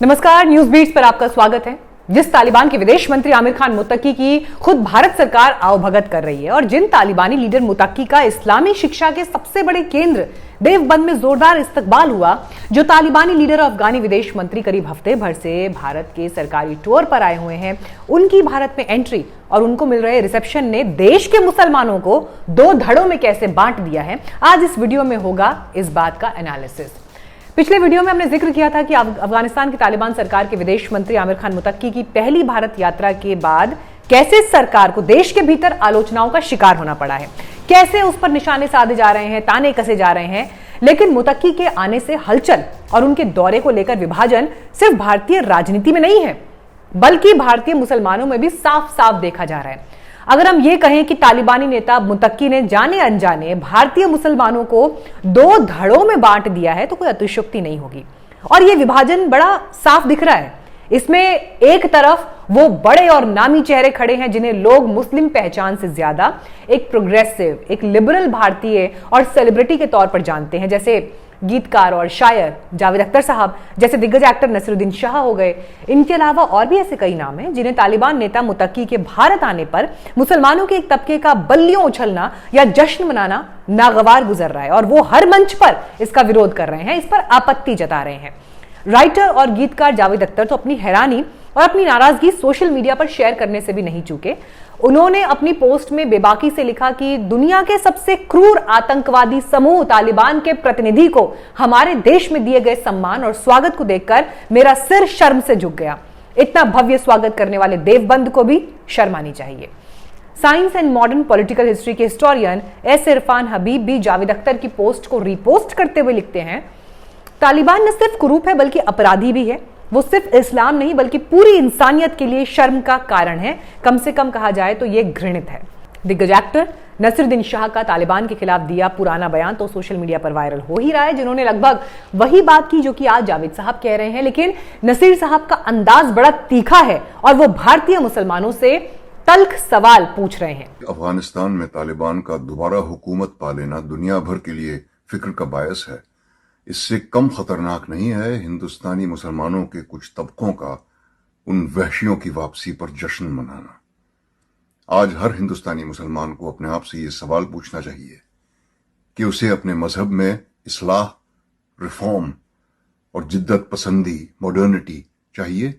नमस्कार, news beats पर आपका स्वागत है। जिस तालिबान के विदेश मंत्री आमिर खान मुत्तकी की खुद भारत सरकार आवभगत कर रही है और जिन तालिबानी लीडर मुत्तकी का इस्लामी शिक्षा के सबसे बड़े केंद्र देवबंद में जोरदार इस्तकबाल हुआ, जो तालिबानी लीडर और अफगानी विदेश मंत्री करीब हफ्ते भर से भारत के सरकारी टूर पर आए हुए हैं, उनकी भारत में एंट्री और उनको मिल रहे रिसेप्शन ने देश के मुसलमानों को दो धड़ों में कैसे बांट दिया है, आज इस वीडियो में होगा इस बात का एनालिसिस। पिछले वीडियो में हमने जिक्र किया था कि अफगानिस्तान की तालिबान सरकार के विदेश मंत्री आमिर खान मुत्तकी की पहली भारत यात्रा के बाद कैसे सरकार को देश के भीतर आलोचनाओं का शिकार होना पड़ा है, कैसे उस पर निशाने साधे जा रहे हैं, ताने कसे जा रहे हैं। लेकिन मुत्तकी के आने से हलचल और उनके दौरे को लेकर विभाजन सिर्फ भारतीय राजनीति में नहीं है, बल्कि भारतीय मुसलमानों में भी साफ साफ देखा जा रहा है। अगर हम ये कहें कि तालिबानी नेता मुत्तकी ने जाने अनजाने भारतीय मुसलमानों को दो धड़ों में बांट दिया है तो कोई अतिशयोक्ति नहीं होगी। और ये विभाजन बड़ा साफ दिख रहा है। इसमें एक तरफ वो बड़े और नामी चेहरे खड़े हैं जिन्हें लोग मुस्लिम पहचान से ज्यादा एक प्रोग्रेसिव, एक लिबरल भारतीय और सेलिब्रिटी के तौर पर जानते हैं, जैसे गीतकार और शायर जावेद अख्तर साहब, जैसे दिग्गज एक्टर नसीरुद्दीन शाह हो गए। इनके अलावा और भी ऐसे कई नाम हैं जिन्हें तालिबान नेता मुत्तकी के भारत आने पर मुसलमानों के एक तबके का बल्लियों उछलना या जश्न मनाना नागवार गुजर रहा है और वो हर मंच पर इसका विरोध कर रहे हैं, इस पर आपत्ति जता रहे हैं। राइटर और गीतकार जावेद अख्तर तो अपनी हैरानी और अपनी नाराजगी सोशल मीडिया पर शेयर करने से भी नहीं चूके। उन्होंने अपनी पोस्ट में बेबाकी से लिखा कि दुनिया के सबसे क्रूर आतंकवादी समूह तालिबान के प्रतिनिधि को हमारे देश में दिए गए सम्मान और स्वागत को देखकर मेरा सिर शर्म से झुक गया। इतना भव्य स्वागत करने वाले देवबंद को भी शर्म आनी चाहिए। Science and modern political history के हिस्टोरियन एस इरफान हबीब भी जावेद अख्तर की पोस्ट को रीपोस्ट करते हुए लिखते हैं, तालिबान न सिर्फ कुरूप है बल्कि अपराधी भी है। वो सिर्फ इस्लाम नहीं बल्कि पूरी इंसानियत के लिए शर्म का कारण है। कम से कम कहा जाए तो ये घृणित है। दिग्गज एक्टर नसीरुद्दीन शाह का तालिबान के खिलाफ दिया पुराना बयान तो सोशल मीडिया पर वायरल हो ही रहा है, जिन्होंने लगभग वही बात की जो कि आज जावेद साहब कह रहे हैं। लेकिन नसीर साहब का अंदाज बड़ा तीखा है और वो भारतीय मुसलमानों से तल्ख सवाल पूछ रहे हैं। अफगानिस्तान में तालिबान का दोबारा हुकूमत पा लेना दुनिया भर के लिए फिक्र का बायस है। इससे कम खतरनाक नहीं है हिंदुस्तानी मुसलमानों के कुछ तबकों का उन वहशियों की वापसी पर जश्न मनाना। आज हर हिंदुस्तानी मुसलमान को अपने आप से ये सवाल पूछना चाहिए कि उसे अपने मजहब में इस्लाह, रिफॉर्म और जिद्दत पसंदी, मॉडर्निटी चाहिए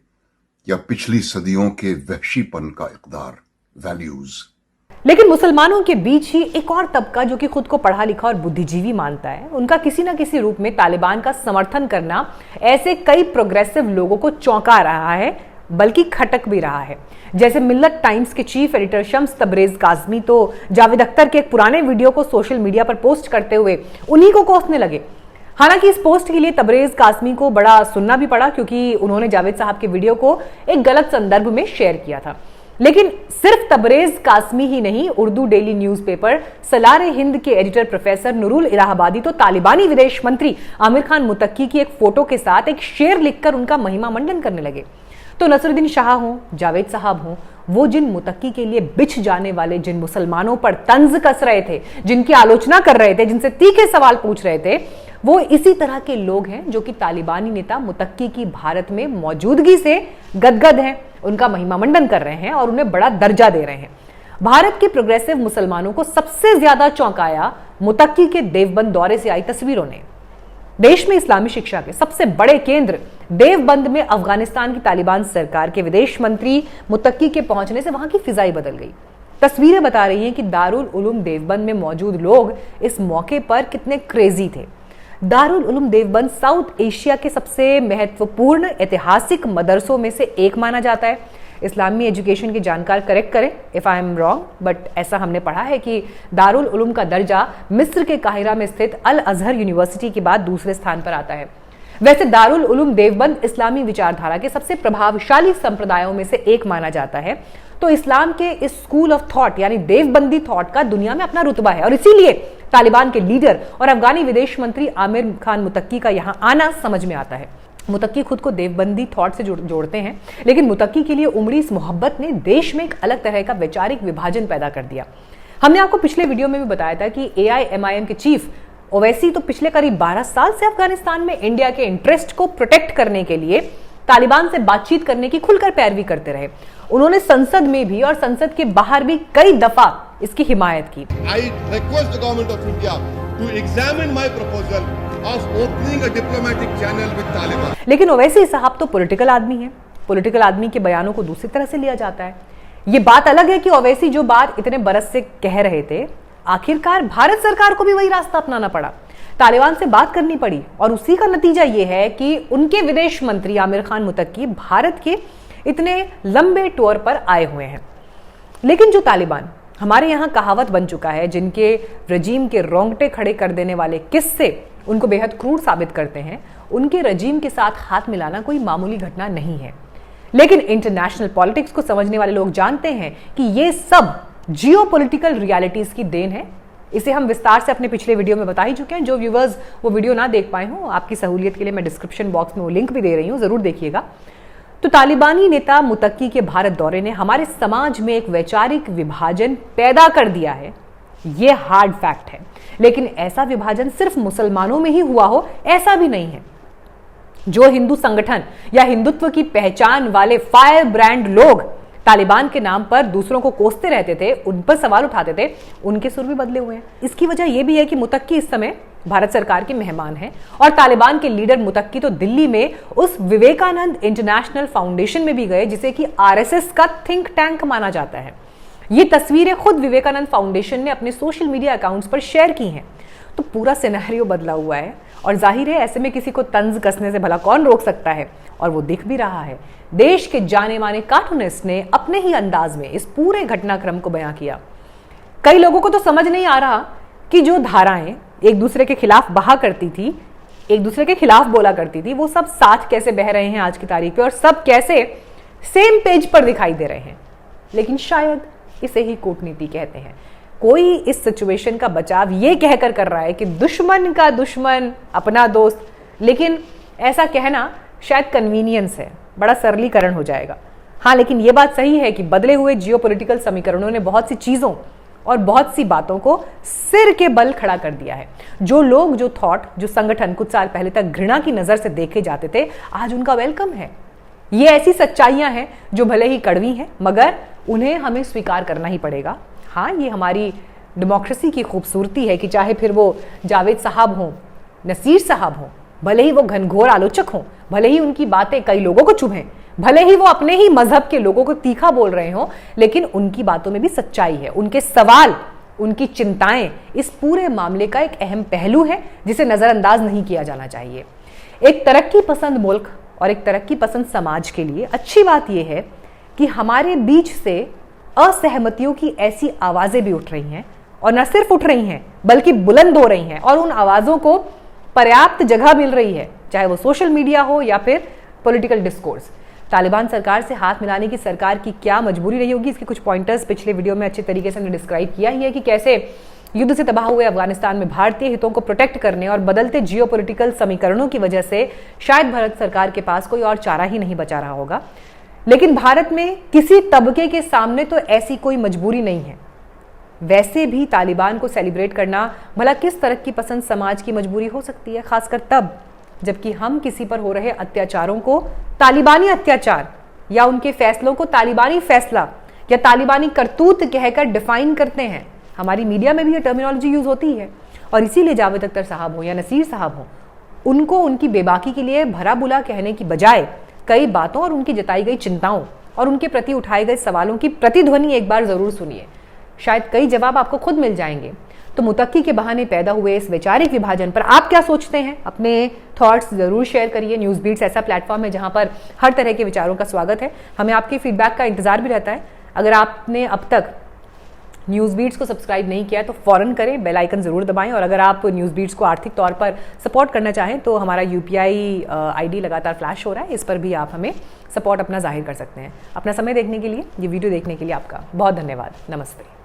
या पिछली सदियों के वहशीपन का इक़दार, वैल्यूज। लेकिन मुसलमानों के बीच ही एक और तबका जो कि खुद को पढ़ा लिखा और बुद्धिजीवी मानता है, उनका किसी ना किसी रूप में तालिबान का समर्थन करना ऐसे कई प्रोग्रेसिव लोगों को चौंका रहा है, बल्कि खटक भी रहा है। जैसे मिल्लत टाइम्स के चीफ एडिटर शम्स तबरेज काज़मी तो जावेद अख्तर के एक पुराने वीडियो को सोशल मीडिया पर पोस्ट करते हुए उन्हीं को कोसने लगे। हालांकि इस पोस्ट के लिए तबरेज काज़मी को बड़ा सुनना भी पड़ा, क्योंकि उन्होंने जावेद साहब के वीडियो को एक गलत संदर्भ में शेयर किया था। लेकिन सिर्फ तबरेज कासमी ही नहीं, उर्दू डेली न्यूज़पेपर सलारे हिंद के एडिटर प्रोफेसर नूरुल इलाहाबादी तो तालिबानी विदेश मंत्री आमिर खान मुत्तकी की एक फोटो के साथ एक शेर लिखकर उनका महिमा मंडन करने लगे। तो नसीरुद्दीन शाह हो, जावेद साहब हो, वो जिन मुत्तकी के लिए बिछ जाने वाले, जिन मुसलमानों पर तंज कस रहे थे, जिनकी आलोचना कर रहे थे, जिनसे तीखे सवाल पूछ रहे थे, वो इसी तरह के लोग हैं जो कि तालिबानी नेता मुत्तकी की भारत में मौजूदगी से गदगद हैं, उनका महिमा मंडन कर रहे हैं और उन्हें बड़ा दर्जा दे रहे हैं। भारत के प्रोग्रेसिव मुसलमानों को सबसे ज्यादा चौंकाया मुत्तकी के देवबंद दौरे से आई तस्वीरों ने। देश में इस्लामी शिक्षा के सबसे बड़े केंद्र देवबंद में अफगानिस्तान की तालिबान सरकार के विदेश मंत्री मुत्तकी के पहुंचने से वहां की फिजाई बदल गई। तस्वीरें बता रही हैं कि दारुल उलूम देवबंद में मौजूद लोग इस मौके पर कितने क्रेजी थे। दारुल उलूम देवबंद साउथ एशिया के सबसे महत्वपूर्ण ऐतिहासिक मदरसों में से एक माना जाता है। इस्लामी एजुकेशन के जानकार करेक्ट करें if I am wrong, but ऐसा हमने पढ़ा है कि दारुल उलूम का दर्जा मिस्र के काहिरा में स्थित अल अजहर यूनिवर्सिटी के बाद दूसरे स्थान पर आता है। वैसे दारुल उलूम देवबंद इस्लामी विचारधारा के सबसे प्रभावशाली संप्रदायों में से एक माना जाता है। तो इस्लाम के इस स्कूल ऑफ थॉट यानी देवबंदी थॉट का दुनिया में अपना रुतबा है और इसीलिए तालिबान के लीडर और अफगानी विदेश मंत्री आमिर खान मुत्तकी का यहां आना समझ में आता है। मुत्तकी खुद को देवबंदी थॉट से जोड़ते हैं, लेकिन मुत्तकी के लिए उमड़ी इस मोहब्बत ने देश में एक अलग तरह का वैचारिक विभाजन पैदा कर दिया। हमने आपको पिछले वीडियो में भी बताया था कि AIMIM के चीफ ओवैसी तो पिछले करीब 12 साल से अफगानिस्तान में इंडिया के इंटरेस्ट को प्रोटेक्ट करने के लिए तालिबान से बातचीत करने की खुलकर पैरवी करते रहे। उन्होंने संसद में भी और संसद के बाहर भी कई दफा इसकी हिमायत की। I request the government of India to examine my proposal of opening a diplomatic channel with Taliban. लेकिन ओवैसी साहब तो पॉलिटिकल आदमी है। पॉलिटिकल आदमी के बयानों को दूसरी तरह से लिया जाता है। ये बात अलग है कि ओवैसी जो बात इतने बरस से कह रहे थे, आखिरकार भारत सरकार को भी वही रास्ता अपनाना पड़ा, तालिबान से बात करनी पड़ी, और उसी का नतीजा ये है कि उनके विदेश मंत्री आमिर खान मुत्तकी भारत के इतने लंबे टूर पर आए हुए हैं। लेकिन जो तालिबान हमारे यहाँ कहावत बन चुका है, जिनके रजीम के रोंगटे खड़े कर देने वाले किस्से उनको बेहद क्रूर साबित करते हैं, उनके रजीम के साथ हाथ मिलाना कोई मामूली घटना नहीं है। लेकिन इंटरनेशनल पॉलिटिक्स को समझने वाले लोग जानते हैं कि ये सब जियोपॉलिटिकल रियलिटीज की देन है। इसे हम विस्तार से अपने पिछले वीडियो में बता ही चुके हैं। जो व्यूवर्स वो वीडियो ना देख पाए हों, आपकी सहूलियत के लिए मैं डिस्क्रिप्शन बॉक्स में वो लिंक भी दे रही हूं, जरूर देखिएगा। तो तालिबानी नेता मुत्तकी के भारत दौरे ने हमारे समाज में एक वैचारिक विभाजन पैदा कर दिया है, ये हार्ड फैक्ट है। लेकिन ऐसा विभाजन सिर्फ मुसलमानों में ही हुआ हो ऐसा भी नहीं है। जो हिंदू संगठन या हिंदुत्व की पहचान वाले फायर ब्रांड लोग तालिबान के नाम पर दूसरों को कोसते रहते थे, उन पर सवाल उठाते थे, उनके सुर भी बदले हुए हैं। इसकी वजह यह भी है कि मुत्तकी इस समय भारत सरकार के मेहमान हैं, और तालिबान के लीडर मुत्तकी तो दिल्ली में उस विवेकानंद इंटरनेशनल फाउंडेशन में भी गए, जिसे कि आरएसएस का थिंक टैंक माना जाता है। ये तस्वीरें खुद विवेकानंद फाउंडेशन ने अपने सोशल मीडिया अकाउंट्स पर शेयर की हैं। तो पूरा सिनेरियो बदला हुआ है, और जाहिर है ऐसे में किसी को तंज कसने से भला कौन रोक सकता है, और वो दिख भी रहा है। देश के जाने माने कार्टूनिस्ट ने अपने ही अंदाज में इस पूरे घटनाक्रम को बयां किया। कई लोगों को तो समझ नहीं आ रहा कि जो धाराएं एक दूसरे के खिलाफ बहा करती थी, एक दूसरे के खिलाफ बोला करती थी, वो सब साथ कैसे बह रहे हैं आज की तारीख पे, और सब कैसे सेम पेज पर दिखाई दे रहे हैं। लेकिन शायद इसे ही कूटनीति कहते हैं। कोई इस सिचुएशन का बचाव ये कहकर कर रहा है कि दुश्मन का दुश्मन अपना दोस्त, लेकिन ऐसा कहना शायद कन्वीनियंस है, बड़ा सरलीकरण हो जाएगा। हाँ, लेकिन ये बात सही है कि बदले हुए जियोपॉलिटिकल समीकरणों ने बहुत सी चीजों और बहुत सी बातों को सिर के बल खड़ा कर दिया है। जो लोग, जो थॉट, जो संगठन कुछ साल पहले तक घृणा की नजर से देखे जाते थे, आज उनका वेलकम है। ये ऐसी सच्चाइयां हैं जो भले ही कड़वी हैं, मगर उन्हें हमें स्वीकार करना ही पड़ेगा। हाँ, ये हमारी डेमोक्रेसी की खूबसूरती है कि चाहे फिर वो जावेद साहब हों, नसीर साहब हों, भले ही वो घनघोर आलोचक हों, भले ही उनकी बातें कई लोगों को चुभें, भले ही वो अपने ही मजहब के लोगों को तीखा बोल रहे हों, लेकिन उनकी बातों में भी सच्चाई है। उनके सवाल, उनकी चिंताएं इस पूरे मामले का एक अहम पहलू है जिसे नजरअंदाज नहीं किया जाना चाहिए। एक तरक्की पसंद मुल्क और एक तरक्की पसंद समाज के लिए अच्छी बात यह है कि हमारे बीच से असहमतियों की ऐसी आवाजें भी उठ रही हैं, और न सिर्फ उठ रही हैं बल्कि बुलंद हो रही हैं, और उन आवाजों को पर्याप्त जगह मिल रही है, चाहे वो सोशल मीडिया हो या फिर पॉलिटिकल डिस्कोर्स। तालिबान सरकार से हाथ मिलाने की सरकार की क्या मजबूरी रही होगी, इसके कुछ पॉइंटर्स पिछले वीडियो में अच्छे तरीके से हमने डिस्क्राइब किया ही है कि कैसे युद्ध से तबाह हुए अफगानिस्तान में भारतीय हितों को प्रोटेक्ट करने और बदलते जियोपॉलिटिकल समीकरणों की वजह से शायद भारत सरकार के पास कोई और चारा ही नहीं बचा रहा होगा। लेकिन भारत में किसी तबके के सामने तो ऐसी कोई मजबूरी नहीं है। वैसे भी तालिबान को सेलिब्रेट करना भला किस तरक्की पसंद समाज की मजबूरी हो सकती है, खासकर तब जबकि हम किसी पर हो रहे अत्याचारों को तालिबानी अत्याचार या उनके फैसलों को तालिबानी फैसला या तालिबानी करतूत कहकर डिफाइन करते हैं। हमारी मीडिया में भी ये टर्मिनोलॉजी यूज होती है, और इसीलिए जावेद अख्तर साहब हो या नसीर साहब हो, उनको उनकी बेबाकी के लिए भरा बुला कहने की बजाय कई बातों और उनकी जताई गई चिंताओं और उनके प्रति उठाए गए सवालों की प्रतिध्वनि एक बार जरूर सुनिए, शायद कई जवाब आपको खुद मिल जाएंगे। तो मुत्तकी के बहाने पैदा हुए इस वैचारिक विभाजन पर आप क्या सोचते हैं? अपने थॉट्स जरूर शेयर करिए। न्यूज़ बीट्स ऐसा प्लेटफॉर्म है जहां पर हर तरह के विचारों का स्वागत है। हमें आपके फीडबैक का इंतजार भी रहता है। अगर आपने अब तक न्यूज़ बीट्स को सब्सक्राइब नहीं किया है तो फौरन करें, बेल आइकन जरूर दबाएं, और अगर आप न्यूज़ बीट्स को आर्थिक तौर पर सपोर्ट करना चाहें तो हमारा यूपीआई आईडी लगातार फ्लैश हो रहा है, इस पर भी आप हमें सपोर्ट अपना जाहिर कर सकते हैं। अपना समय देखने के लिए, ये वीडियो देखने के लिए आपका बहुत धन्यवाद। नमस्ते।